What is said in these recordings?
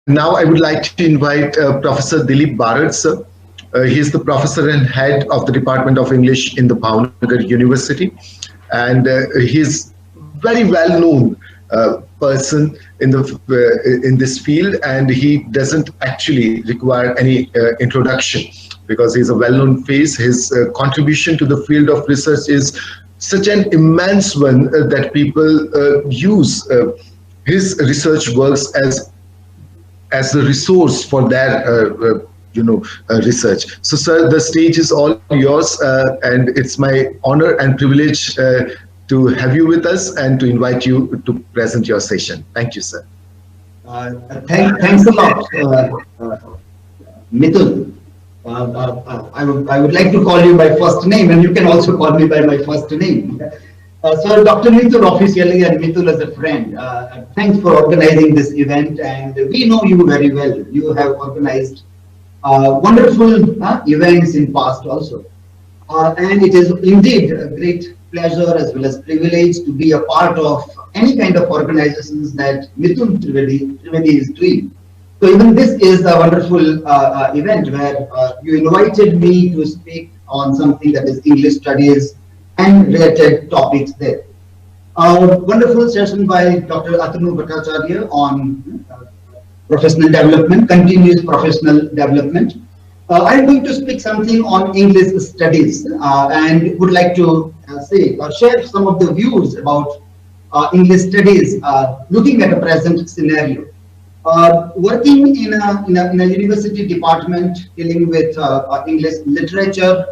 Now I would like to invite Professor Dilip Bharat, sir. He is the professor and head of the Department of English in the Bhavnagar University, and he is very well known person in this field, and he doesn't actually require any introduction because he's a well-known face. His contribution to the field of research is such an immense one that people use his research works as the resource for their research. So, sir, the stage is all yours, and it's my honor and privilege to have you with us and to invite you to present your session. Thank you, sir. Thanks a lot, Mithun. I would like to call you by first name, and you can also call me by my first name. So Dr. Mithun officially and Mithun as a friend, thanks for organizing this event, and we know you very well. You have organized wonderful events in past also. And it is indeed a great pleasure as well as privilege to be a part of any kind of organizations that Mithun Trivedi is doing. So even this is a wonderful event where you invited me to speak on something that is English studies and related topics there. Wonderful session by Dr. Atanu Bhattacharya on professional development, continuous professional development. I'm going to speak something on English studies and would like to say or share some of the views about English studies looking at a present scenario. Working in a university department dealing with English literature,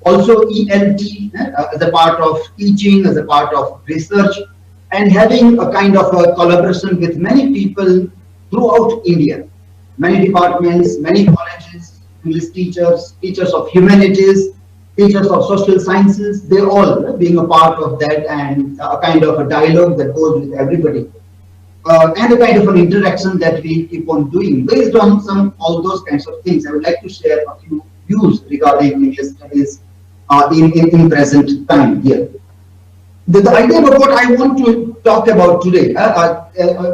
also ELT as a part of teaching, as a part of research, and having a kind of a collaboration with many people throughout India, many departments, many colleges, English teachers, teachers of humanities, teachers of social sciences, they all being a part of that, and a kind of a dialogue that goes with everybody. And a kind of an interaction that we keep on doing based on all those kinds of things. I would like to share a few views regarding English studies in present time here. The idea about what I want to talk about today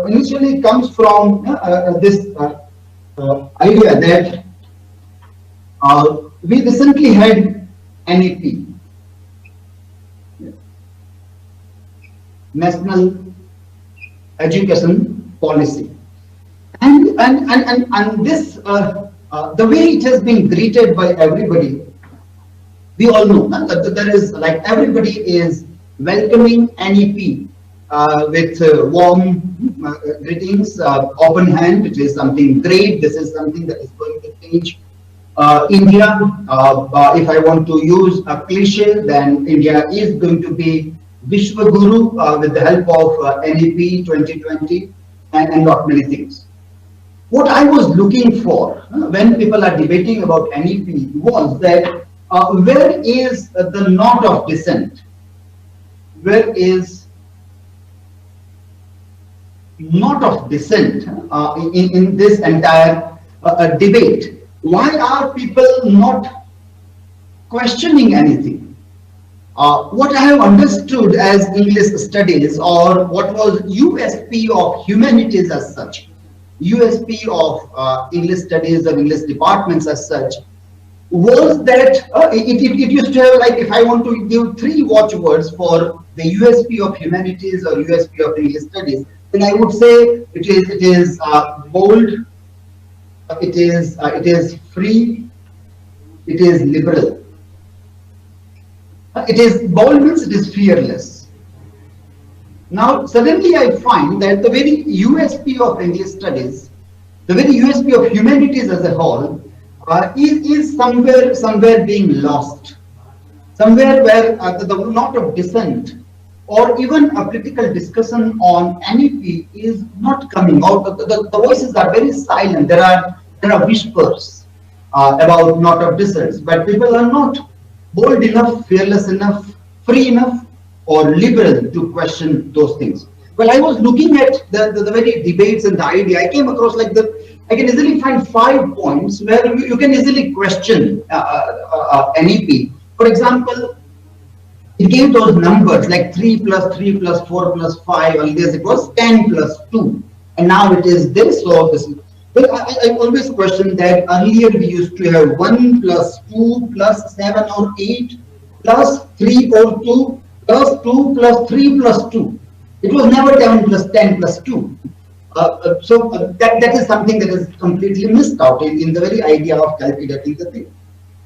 initially comes from this idea that we recently had NEP, National Education Policy, and this the way it has been greeted by everybody. We all know that there is, like, everybody is welcoming NEP with warm greetings, open hand, which is something great. This is something that is going to change India. If I want to use a cliche, then India is going to be Vishwaguru with the help of NEP 2020 and not many things. What I was looking for when people are debating about NEP was that where is the knot of dissent? Where is knot of dissent in this entire debate? Why are people not questioning anything? What I have understood as English studies, or what was USP of humanities as such, USP of English studies or English departments as such, was that it used to have, like, if I want to give 3 watchwords for the USP of humanities or USP of English studies, then I would say it is bold, it is free, it is liberal. It is bold means it is fearless. Now suddenly I find that the very USP of English studies, the very USP of humanities as a whole, is somewhere being lost, somewhere where the knot of dissent or even a critical discussion on NEP is not coming out. The voices are very silent. There are whispers about knot of dissent, but people are not bold enough, fearless enough, free enough, or liberal to question those things. Well, I was looking at the very debates and the idea. I came across, like, I can easily find 5 points where you can easily question NEP. For example, it gave those numbers like 3 plus 3 plus 4 plus 5. Earlier it was 10 plus 2, and now it is this. So Well, I always question that earlier we used to have 1 plus 2 plus 7 or 8 plus 3 or 2 plus 2 plus 3 plus 2. It was never 7 plus 10 plus 2. That is something that is completely missed out in the very idea of calculating the thing.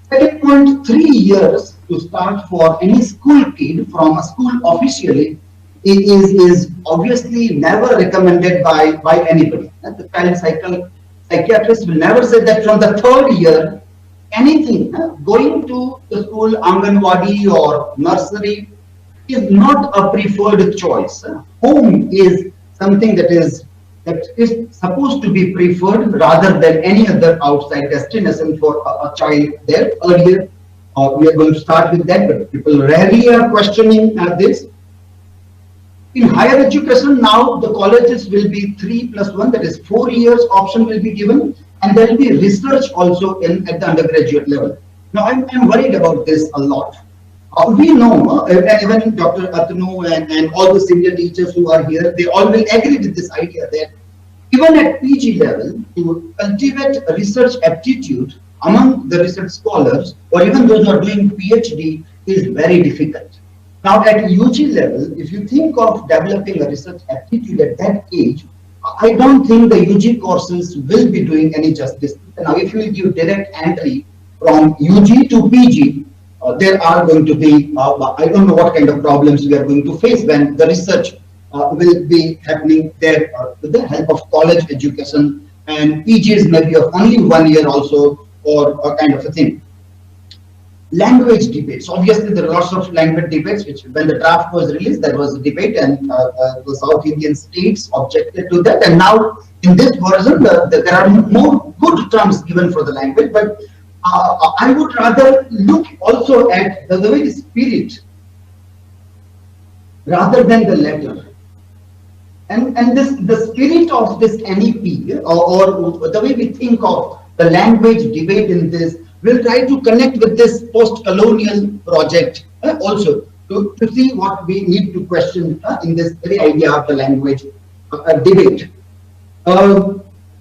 Second point, 3 years to start for any school kid from a school officially is obviously never recommended by anybody. The child psychiatrist will never say that from the 3rd year, anything going to the school, Anganwadi or nursery is not a preferred choice. Home is something that is supposed to be preferred rather than any other outside destination for a child there earlier. We are going to start with that, but people rarely are questioning this. In higher education now, the colleges will be 3 plus 1, that is 4 years option will be given, and there will be research also at the undergraduate level. Now, I'm worried about this a lot. We know, even Dr. Atanu and all the senior teachers who are here, they all will agree with this idea that even at PG level, to cultivate research aptitude among the research scholars, or even those who are doing PhD, is very difficult. Now at UG level, if you think of developing a research aptitude at that age, I don't think the UG courses will be doing any justice. Now if you will give direct entry from UG to PG, there are going to be, I don't know what kind of problems we are going to face when the research will be happening there with the help of college education, and PGs maybe of only 1 year also, or kind of a thing. Language debates. Obviously, there are lots of language debates, which when the draft was released, there was a debate, and the South Indian states objected to that. And now, in this version, there are more good terms given for the language, but I would rather look also at the very spirit rather than the letter. And the spirit of this NEP, or the way we think of the language debate in this, we'll try to connect with this post-colonial project also to see what we need to question in this very idea of the language debate.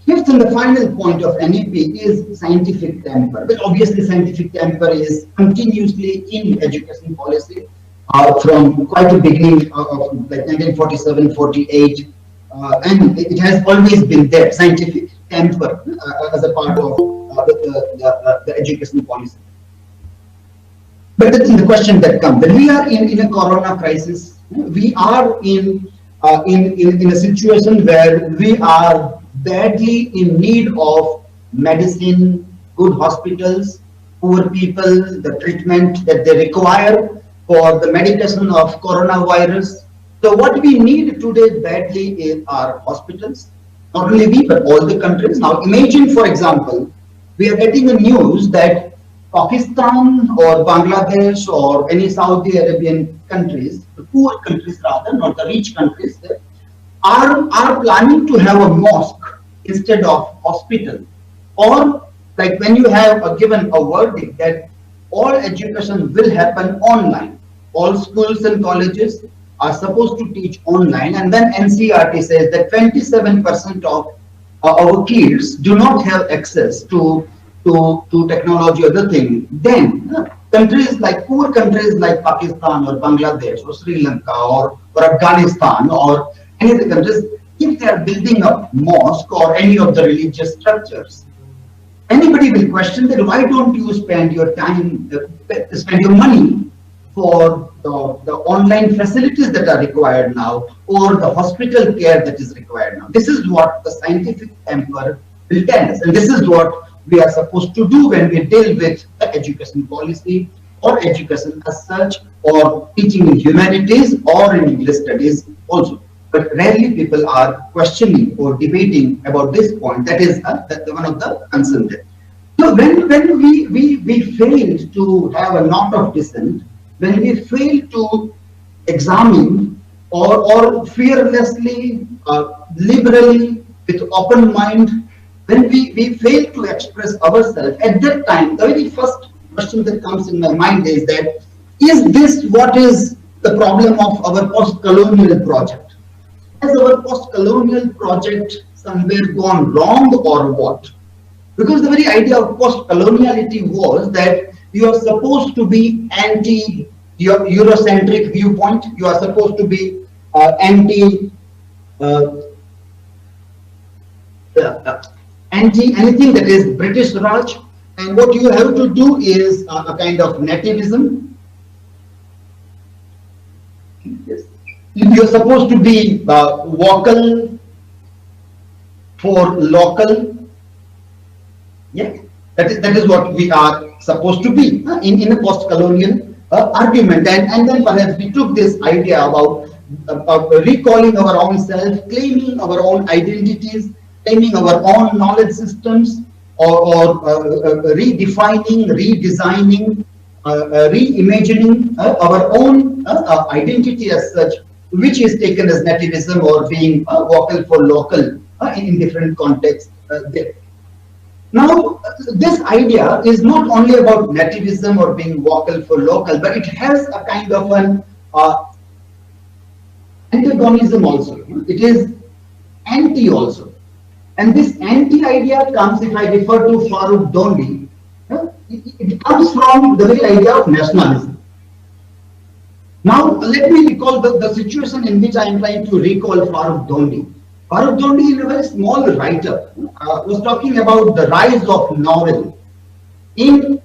Fifth and the final point of NEP is scientific temper. Well, obviously, scientific temper is continuously in education policy from quite a beginning of like 1947, 48, and it has always been there, scientific temper as a part of the education policy. But the question that comes, when we are in a corona crisis, we are in a situation where we are badly in need of medicine, good hospitals, poor people, the treatment that they require for the medication of coronavirus. So what we need today badly are hospitals. Not only we, but all the countries. Now imagine, for example, we are getting the news that Pakistan or Bangladesh or any Saudi Arabian countries, the poor countries rather, not the rich countries, are planning to have a mosque instead of hospital. Or like when you have given a verdict that all education will happen online, all schools and colleges are supposed to teach online, and then NCERT says that 27% of our kids do not have access to technology or the thing, then countries like poor countries like Pakistan or Bangladesh or Sri Lanka or Afghanistan or any of the countries, if they are building up mosque or any of the religious structures, anybody will question that why don't you spend your time, spend your money for the online facilities that are required now, or the hospital care that is required now. This is what the scientific temper will tell us, and this is what we are supposed to do when we deal with the education policy or education as such, or teaching in humanities or in English studies also. But rarely people are questioning or debating about this point. That is one of the concerns there. So when we failed to have a knot of dissent, when we fail to examine or fearlessly, liberally, with open mind, when we fail to express ourselves, at that time, the very first question that comes in my mind is that, is this what is the problem of our post-colonial project? has our post-colonial project somewhere gone wrong or what? Because the very idea of post-coloniality was that you are supposed to be anti your Eurocentric viewpoint, you are supposed to be anti anti anything that is British Raj, and what you have to do is a kind of nativism. Yes. You're supposed to be vocal for local. Yeah, that is what we are supposed to be in a post-colonial argument, and then perhaps we took this idea about recalling our own self, claiming our own identities, claiming our own knowledge systems, or redefining, redesigning, reimagining our own identity as such, which is taken as nativism or being vocal for local in different contexts there. Now, this idea is not only about nativism or being vocal for local, but it has a kind of an antagonism also. It is anti also. And this anti idea comes, if I refer to Farooq Dhondy, it comes from the very idea of nationalism. Now, let me recall the situation in which I am trying to recall Farooq Dhondy. Farooq Dhondy, a very small writer, was talking about the rise of novel in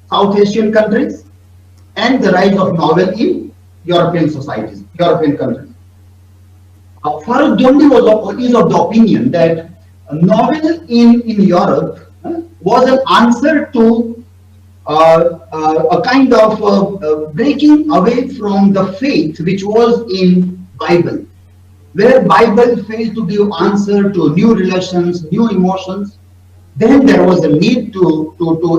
South Asian countries and the rise of novel in European societies, European countries. Farooq Dhondy is of the opinion that a novel in Europe was an answer to a kind of breaking away from the faith which was in Bible, where Bible failed to give answer to new relations, new emotions. Then there was a need to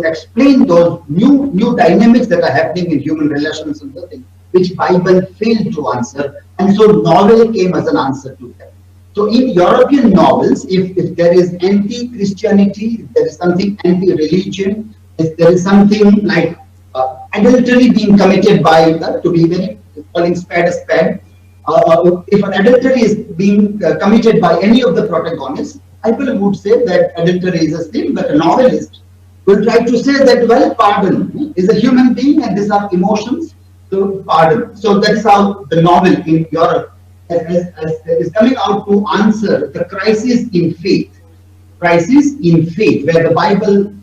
explain those new dynamics that are happening in human relations and the thing, which Bible failed to answer, and so novel came as an answer to that. So in European novels, if there is anti-Christianity, if there is something anti-religion, if there is something like adultery being committed by, to be very calling spade a spade, if an adultery is being committed by any of the protagonists, people would say that adultery is a sin, but a novelist will try to say that, well, pardon is a human being and these are emotions, so pardon. So that's how the novel in Europe is coming out to answer the crisis in faith, where the Bible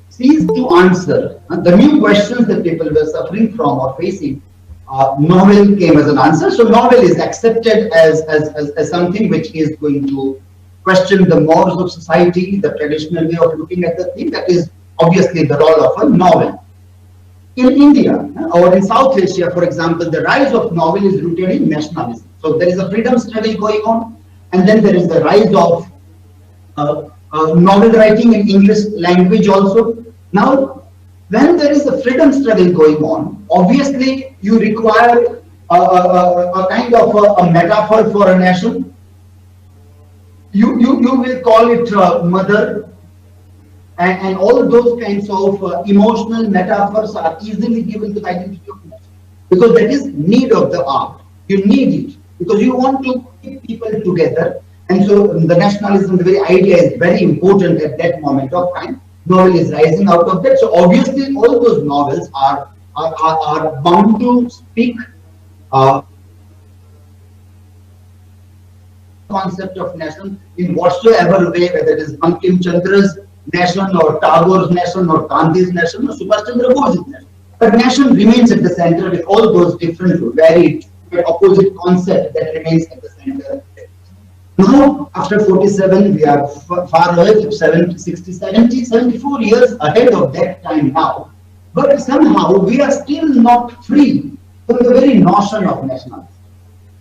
sees to answer the new questions that people were suffering from or facing. Novel came as an answer. So novel is accepted as something which is going to question the mores of society, the traditional way of looking at the thing. That is obviously the role of a novel. In India or in South Asia, for example, the rise of novel is rooted in nationalism. So there is a freedom struggle going on, and then there is the rise of novel writing in English language also. Now, when there is a freedom struggle going on, obviously you require a kind of a metaphor for a nation. You will call it mother, and all those kinds of emotional metaphors are easily given to the identity of nation, because that is need of the art. You need it because you want to keep people together, and so the nationalism, the very idea, is very important at that moment of time. Novel is rising out of that. So obviously all those novels are bound to speak concept of nation in whatsoever way, whether it is Bankim Chandra's nation or Tagore's nation or Gandhi's nation or Subhash Chandra Bose's nation. But nation remains at the center with all those different varied but opposite concepts that remains at the center. Now, after 47, we are far away from 74 years ahead of that time now. But somehow we are still not free from the very notion of nationalism.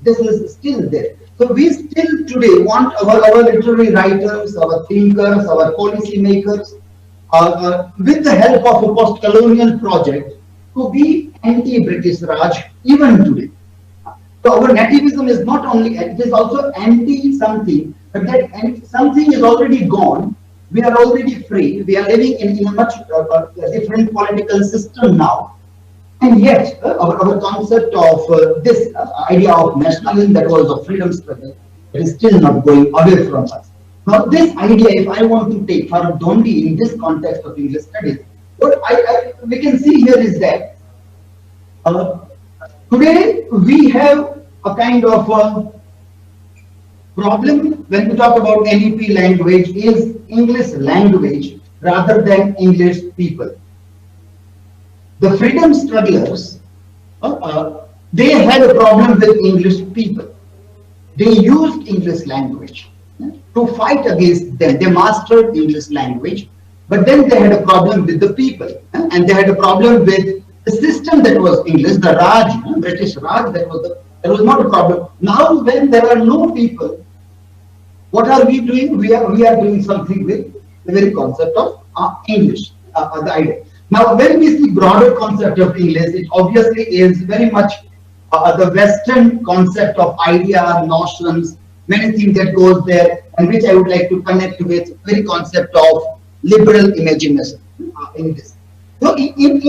This is still there. So we still today want our literary writers, our thinkers, our policy makers, with the help of a post-colonial project, to be anti-British Raj even today. So our nativism is not only, it is also anti-something, but that something is already gone. We are already free. We are living in a much different political system now. And yet, our concept of this idea of nationalism that was a freedom struggle It is still not going away from us. Now, this idea, if I want to take for Dondi in this context of English studies, what we can see here is that today we have a kind of problem when we talk about NEP language is English language rather than English people. The freedom strugglers, they had a problem with English people. They used English language to fight against them. They mastered English language, but then they had a problem with the people, and they had a problem with the system that was English, the Raj, British Raj. That was not a problem. Now, when there are no people, what are we doing? We are doing something with the very concept of English, the idea. Now, when we see broader concept of English, it obviously is very much the Western concept of idea, notions, many things that goes there, and which I would like to connect with very concept of liberal imagination in this. So, in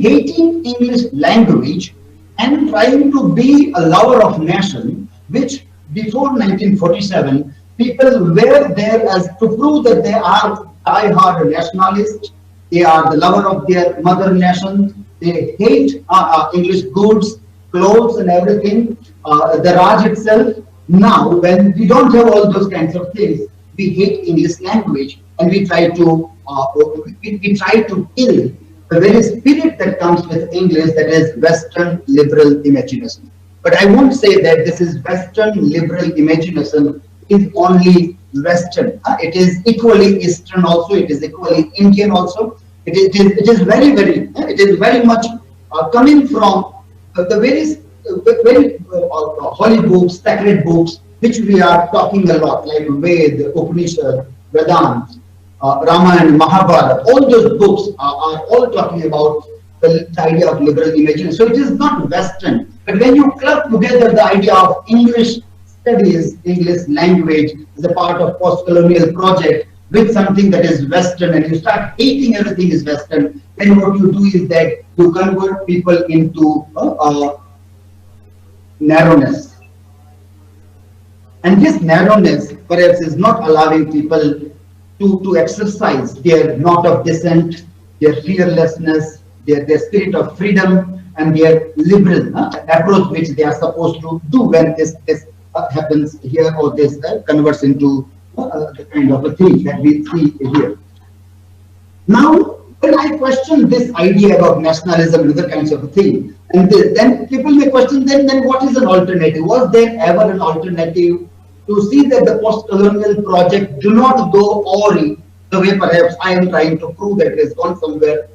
hating English language and trying to be a lover of nation, which before 1947, people were there as to prove that they are die-hard nationalists. They are the lover of their mother nation. They hate English goods, clothes, and everything. The Raj itself. Now, when we don't have all those kinds of things, we hate English language, and we try to kill the very spirit that comes with English, that is Western liberal imagination. But I won't say that this is Western liberal imagination is only Western. It is equally Eastern also. It is equally Indian also. It is very much coming from the very holy books, sacred books, which we are talking a lot, like Ved, Upanishad, Vedanta, Ramayana, Mahabharata. All those books are all talking about the idea of liberal imagination. So it is not Western. But when you club together the idea of English studies, English language as a part of post-colonial project with something that is Western, and you start hating everything is Western, then what you do is that you convert people into narrowness. And this narrowness perhaps is not allowing people to exercise their knot of dissent, their fearlessness, their spirit of freedom, and their liberal approach which they are supposed to do when this happens here, or this converts into the kind of a thing that we see here. Now, when I question this idea about nationalism and other kinds of a thing, and then people may question, then what is an alternative? Was there ever an alternative to see that the post-colonial project do not go awry the way perhaps I am trying to prove that it has gone somewhere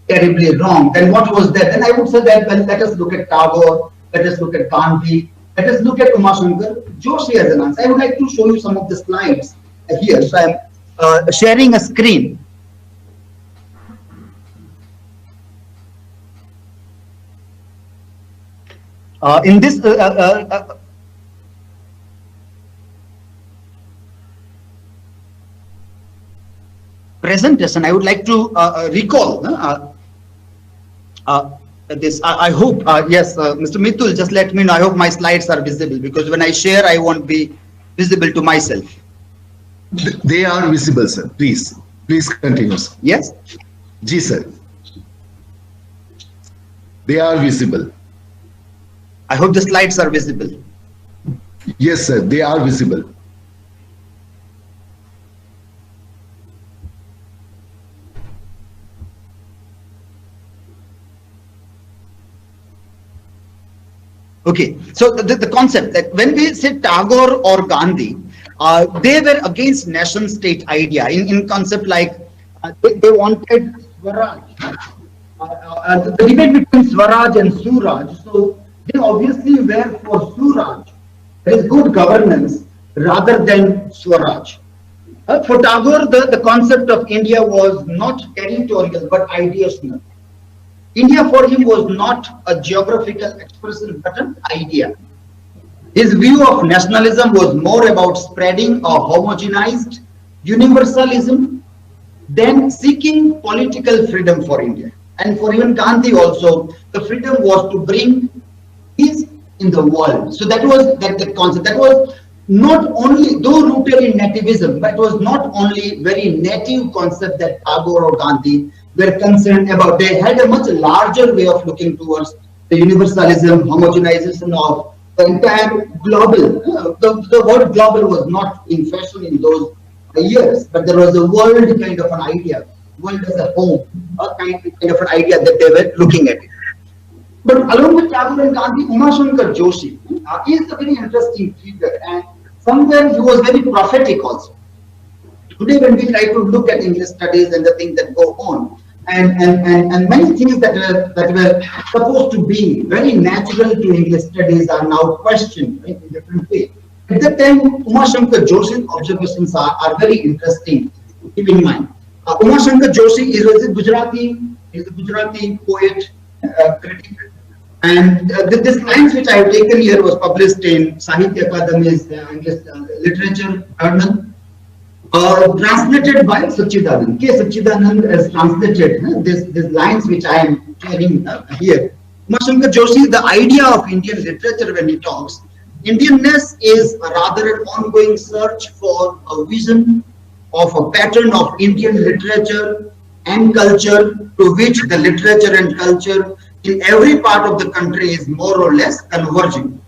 terribly wrong? Then what was there? Then I would say that, well, let us look at Tagore, let us look at Gandhi, let us look at Umashankar Joshi as an answer. I would like to show you some of the slides here. So I am sharing a screen. In this presentation, I would like to recall this. I hope, yes, Mr. Mithul, just let me know. I hope my slides are visible, because when I share, I won't be visible to myself. They are visible, sir. Please continue, sir. Yes? Ji, sir. They are visible. I hope the slides are visible. Yes, sir. They are visible. Okay, so the concept that when we say Tagore or Gandhi, they were against nation state idea in concept, like they wanted Swaraj. The debate between Swaraj and Suraj, so they obviously were for Suraj. There is good governance rather than Swaraj. For Tagore, the concept of India was not territorial but ideational. India for him was not a geographical expression but an idea. His view of nationalism was more about spreading a homogenized universalism than seeking political freedom for India. And for even Gandhi also, the freedom was to bring peace in the world. So that was the concept. That was not only, though rooted in nativism, but it was not only very native concept that Tagore or Gandhi were concerned about. They had a much larger way of looking towards the universalism, homogenization of the entire global. The word global was not in fashion in those years, but there was a world kind of an idea, world as a home, a kind of an idea that they were looking at it. But along with Tagore and Gandhi, Uma Shankar Joshi is a very interesting figure, and somewhere he was very prophetic also. Today, when we try to look at English studies and the things that go on, and many things that were supposed to be very natural to English studies are now questioned in a different way. At that time, Uma Shankar Joshi's observations are very interesting to keep in mind. Uma Shankar Joshi is a Gujarati poet, critic. And this lines which I have taken here was published in Sahitya Akademi's English Literature Journal, translated by Sachidanand. K. Sachidanand has translated these lines which I am sharing here. Uma Shankar Joshi, the idea of Indian literature when he talks, Indianness is rather an ongoing search for a vision of a pattern of Indian literature and culture to which the literature and culture in every part of the country is more or less converging.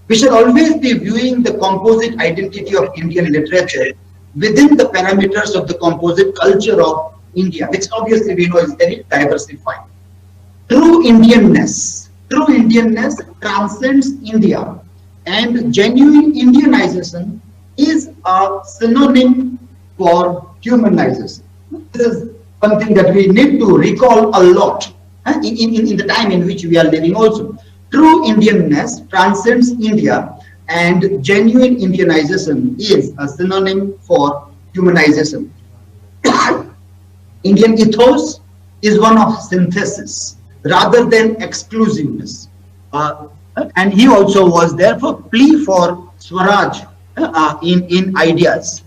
We should always be viewing the composite identity of Indian literature within the parameters of the composite culture of India, which obviously we know is very diversified. True Indianness transcends India, and genuine Indianization is a synonym for humanization. This is something that we need to recall a lot in the time in which we are living also. True Indianness transcends India, and genuine Indianization is a synonym for humanization. Indian ethos is one of synthesis rather than exclusiveness. And he also was there for plea for Swaraj in ideas.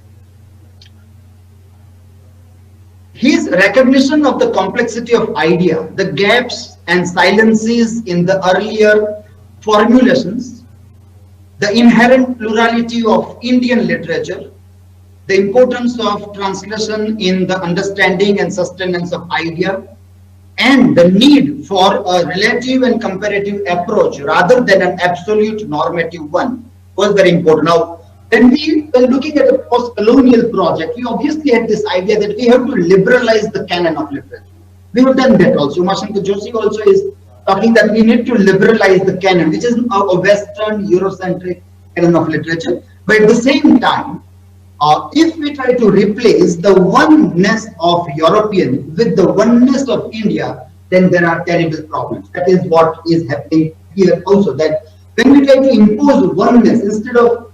His recognition of the complexity of idea, the gaps and silences in the earlier formulations, the inherent plurality of Indian literature, the importance of translation in the understanding and sustenance of idea, and the need for a relative and comparative approach rather than an absolute normative one was very important. Now, when we were looking at a post-colonial project, we obviously had this idea that we have to liberalize the canon of literature. We have done that also. Uma Shankar Joshi also is talking that we need to liberalize the canon, which is a Western Eurocentric canon of literature. But at the same time, if we try to replace the oneness of European with the oneness of India, then there are terrible problems. That is what is happening here also, that when we try to impose oneness, instead of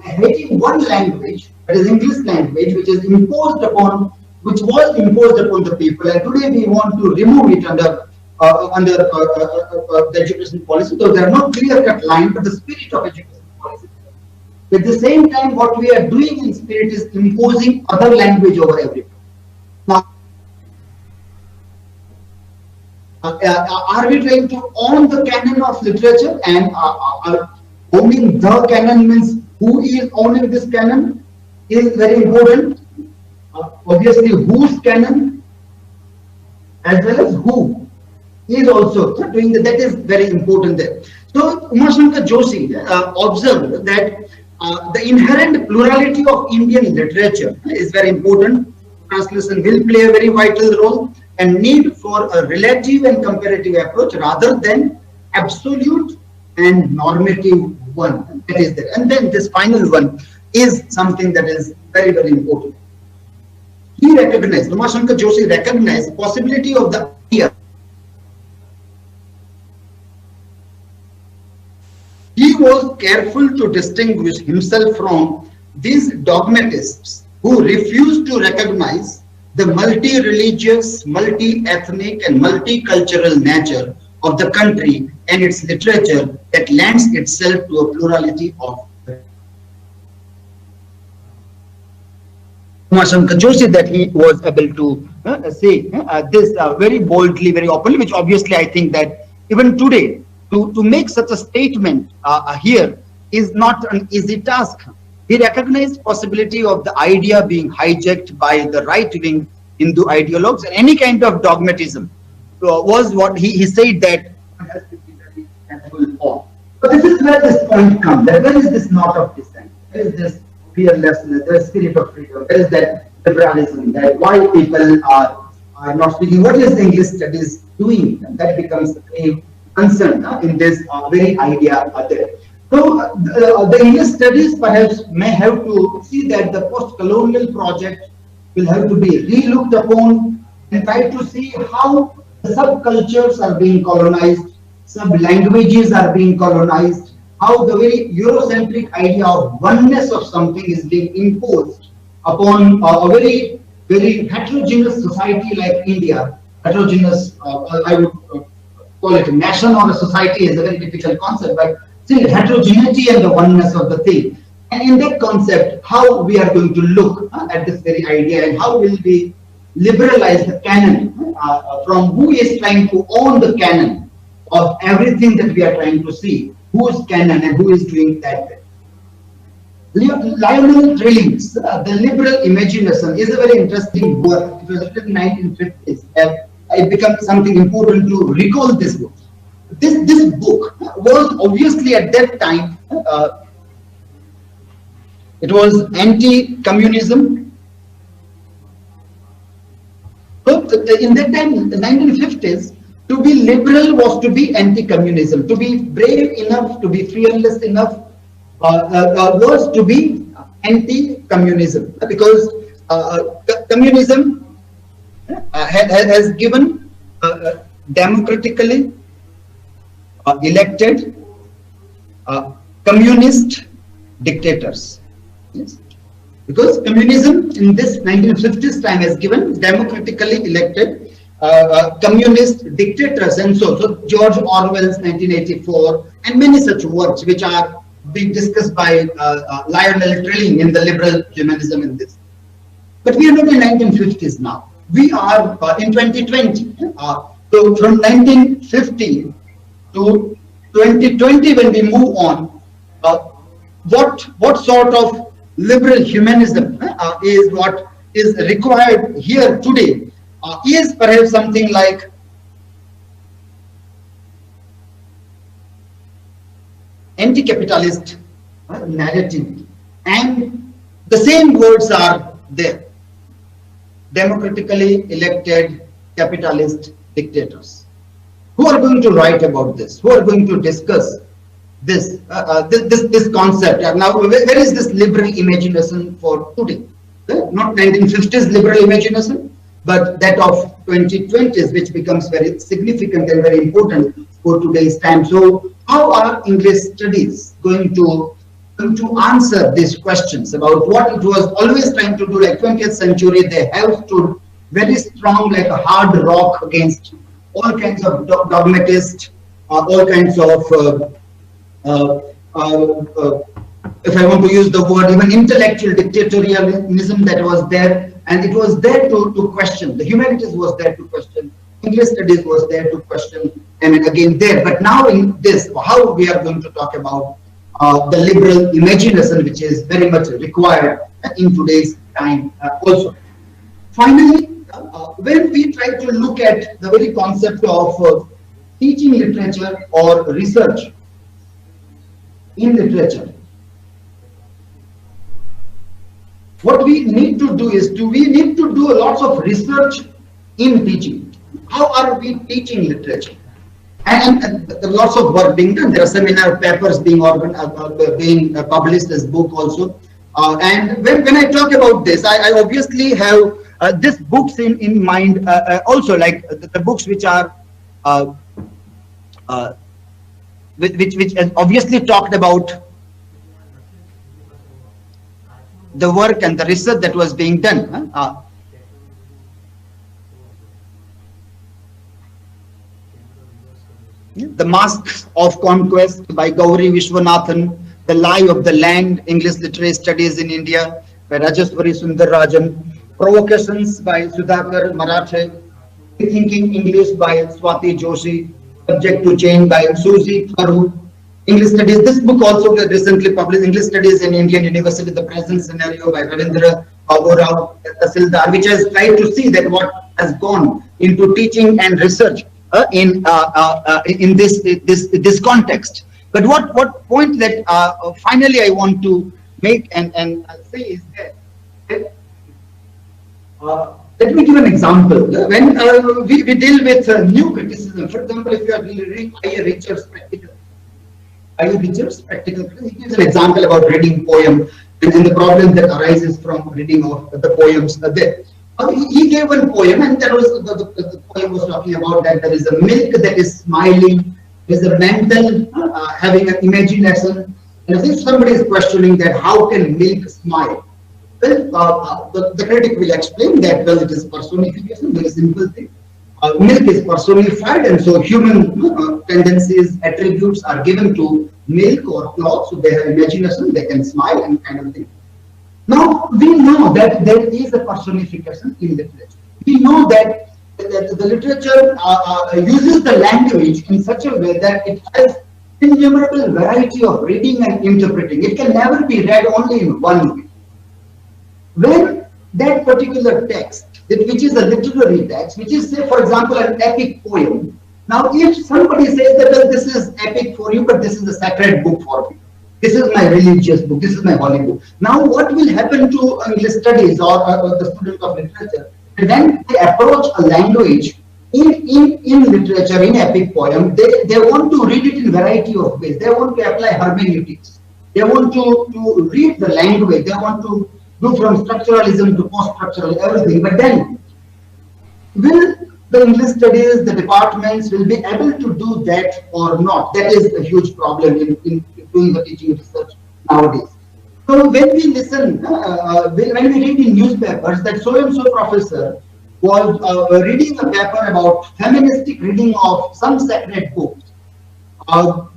hating one language, that is English language, which was imposed upon the people, and today we want to remove it under the education policy. So there are no clear-cut lines, but the spirit of education policy. At the same time, what we are doing in spirit is imposing other language over everything. Now, are we trying to own the canon of literature? And owning the canon means who is owning this canon is very important. Obviously, whose canon as well as who is also doing that is very important there. So Uma Shankar Joshi observed that the inherent plurality of Indian literature is very important. Translation will play a very vital role, and need for a relative and comparative approach rather than absolute and normative one. That is there. And then this final one is something that is very, very important. He recognized, Uma Shankar Joshi recognized possibility of the idea. He was careful to distinguish himself from these dogmatists who refused to recognize the multi-religious, multi-ethnic and multicultural nature of the country and its literature that lends itself to a plurality of Uma Shankar Joshi, that he was able to say this very boldly, very openly, which obviously I think that even today, to make such a statement here is not an easy task. He recognized possibility of the idea being hijacked by the right-wing Hindu ideologues, and any kind of dogmatism was what he said that one has to be very careful of. But this is where this point comes. That where is this knot of dissent? Where is this fearlessness? There is spirit of freedom. There is that liberalism. That why people are not speaking. What is the English studies doing? And that becomes a concern in this very idea there. So the English studies perhaps may have to see that the post-colonial project will have to be re-looked upon and try to see how the subcultures are being colonized, sub-languages are being colonized, how the very Eurocentric idea of oneness of something is being imposed upon a very, very heterogeneous society like India. Heterogeneous, I would call it a nation or a society is a very difficult concept, but still heterogeneity and the oneness of the thing. And in that concept, how we are going to look at this very idea and how will we liberalize the canon from who is trying to own the canon of everything that we are trying to see, whose canon and who is doing that. Lionel Trilling's The Liberal Imagination is a very interesting work. It was written in 1950s. It becomes something important to recall this book. This book was obviously at that time, it was anti-communism. So in that time, in the 1950s, to be liberal was to be anti-communism. To be brave enough, to be fearless enough, was to be anti-communism, because communism has given democratically elected communist dictators. Yes. Because communism in this 1950s time has given democratically elected communist dictators, and so George Orwell's 1984 and many such works which are being discussed by Lionel Trilling in The Liberal Humanism in this. But we are not in 1950s now. We are in 2020. So from 1950 to 2020, when we move on, what sort of liberal humanism is what is required here today is perhaps something like anti-capitalist narrative, and the same words are there: democratically elected capitalist dictators. Who are going to write about this? Who are going to discuss this this concept? Now, where is this liberal imagination for today? Not 1950s liberal imagination, but that of 2020s, which becomes very significant and very important for today's time. So how are English studies going to answer these questions about what it was always trying to do? Like 20th century, they have stood very strong like a hard rock against all kinds of dogmatists, all kinds of if I want to use the word, even intellectual dictatorialism that was there, and it was there to question. The humanities was there to question. English studies was there to question, and again there. But now in this, how we are going to talk about the liberal imagination, which is very much required in today's time also. Finally, when we try to look at the very concept of teaching literature or research in literature, what we need to do is we need to do lots of research in teaching. How are we teaching literature? And there are lots of work being done. There are seminar papers being published as book also. And when I talk about this, I obviously have these books in mind also, like the books which are which obviously talked about the work and the research that was being done. The Masks of Conquest by Gauri Vishwanathan, The Lie of the Land, English Literary Studies in India by Rajeshwari Sundararajan, Provocations by Sudhakar Marathe, Thinking English by Swati Joshi, Subject to Change by Suzy Tharoor, English Studies. This book also recently published, English Studies in Indian University, The Present Scenario by Ravindra Rao Tasildar, which has tried to see that what has gone into teaching and research in this context. But what point that finally I want to make and say is that let me give an example. When we deal with new criticism, for example, if you are reading I.A. Richards' practical, he gives an example about reading poem and the problem that arises from reading of the poems there. He gave one poem, and there was the poem was talking about that there is a milk that is smiling, there is a mental having an imagination, and if somebody is questioning that how can milk smile, well, the critic will explain that, well, it is personification, very simple thing. Milk is personified, and so human tendencies, attributes are given to milk or cloth, so they have imagination, they can smile and kind of thing. Now, we know that there is a personification in literature. We know that the literature uses the language in such a way that it has innumerable variety of reading and interpreting. It can never be read only in one way. When that particular text, which is a literary text, which is, say, for example, an epic poem. Now, if somebody says that, well, this is epic for you, but this is a sacred book for me. This is my religious book. This is my holy book. Now, what will happen to English studies or the student of literature? And then they approach a language in literature, in epic poem, they want to read it in variety of ways. They want to apply hermeneutics. They want to read the language. They want to do from structuralism to post-structural everything. But then, will the English studies, the departments will be able to do that or not? That is a huge problem in doing the teaching research nowadays. So when we listen, when we read in newspapers that so-and-so professor was reading a paper about feministic reading of some sacred books, some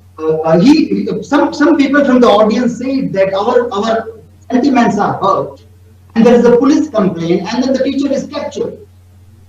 people from the audience say that our sentiments are hurt, and there is a police complaint, and then the teacher is captured.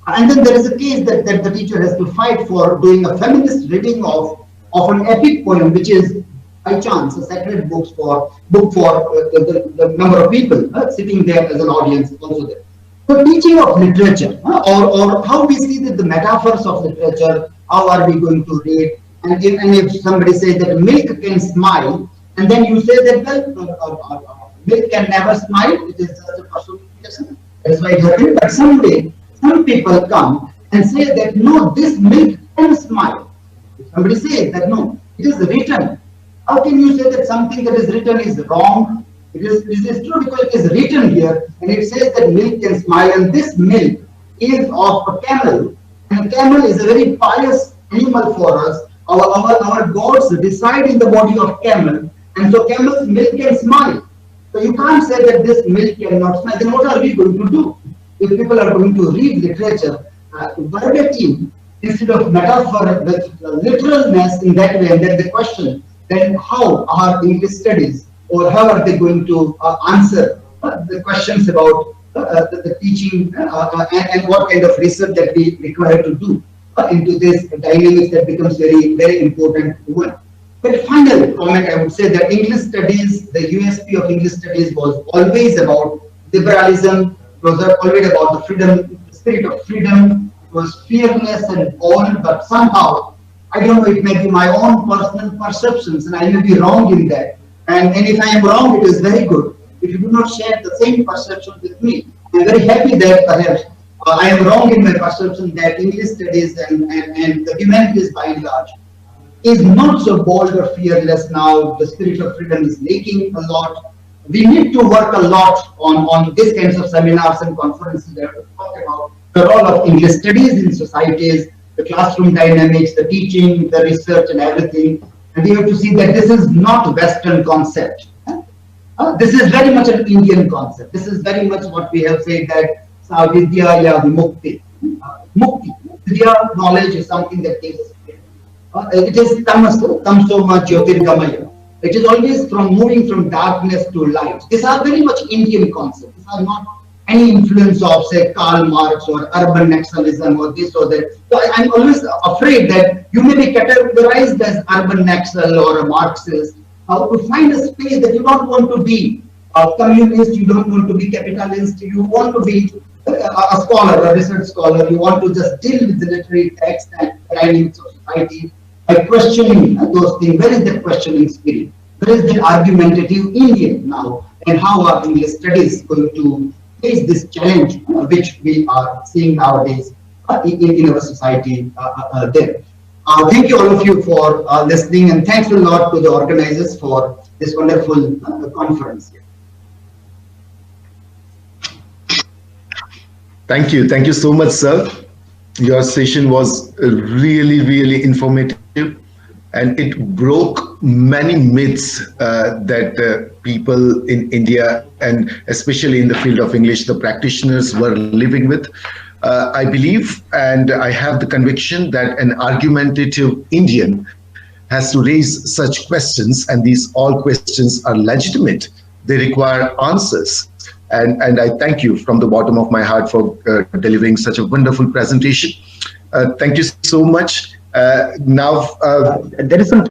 And then there is a case that the teacher has to fight for doing a feminist reading of an epic poem, which is by chance a sacred book for the number of people sitting there as an audience also there. So teaching of literature, or how we see that the metaphors of literature, how are we going to read? And if somebody says that milk can smile, and then you say that, well, milk can never smile, it is just a personification. That's why it happened. But someday, some people come and say that, no, this milk can smile. If somebody says that, no, it is written. How can you say that something that is written is wrong? It is true because it is written here, and it says that milk can smile, and this milk is of a camel, and a camel is a very pious animal for us. Our gods reside in the body of camel, and so camel's milk can smile. So you can't say that this milk cannot smile. Then what are we going to do? If people are going to read literature verbatim instead of metaphor with literalness in that way, and then the question, then how are English studies, or how are they going to answer the questions about the teaching and what kind of research that we require to do into this dynamics that becomes very, very important one. But final comment, I would say that English studies, the USP of English studies was always about liberalism, it was always about the freedom, the spirit of freedom, it was fearless and bold, but somehow, I don't know, it may be my own personal perceptions, and I may be wrong in that. And if I am wrong, it is very good. If you do not share the same perception with me, I am very happy that perhaps I am wrong in my perception that English studies and the humanities by and large is not so bold or fearless now. The spirit of freedom is lacking a lot. We need to work a lot on these kinds of seminars and conferences that talk about the role of English studies in societies, the classroom dynamics, the teaching, the research and everything. And we have to see that this is not a Western concept. This is very much an Indian concept. This is very much what we have said that Vidya ya Mukti. Mukti. Vidya, knowledge, is something that takes it is tamso jyotirgamaya. It is always from moving from darkness to light. These are very much Indian concepts. These are not any influence of, say, Karl Marx or urban nationalism or this or that. So I'm always afraid that you may be categorized as urban national or a Marxist, to find a space that you don't want to be a communist, you don't want to be capitalist, you want to be a scholar, a research scholar, you want to just deal with the literary text and findings of society by questioning those things. Where is that questioning spirit? Where is that argumentative Indian now? And how are English studies going to face this challenge which we are seeing nowadays in our society there? Thank you all of you for listening, and thanks a lot to the organizers for this wonderful conference. Thank you. Thank you so much, sir. Your session was really, really informative, and it broke many myths that people in India, and especially in the field of English, the practitioners were living with. I believe, and I have the conviction, that an argumentative Indian has to raise such questions, and these all questions are legitimate. They require answers. And I thank you from the bottom of my heart for delivering such a wonderful presentation. Thank you so much. Now, there is some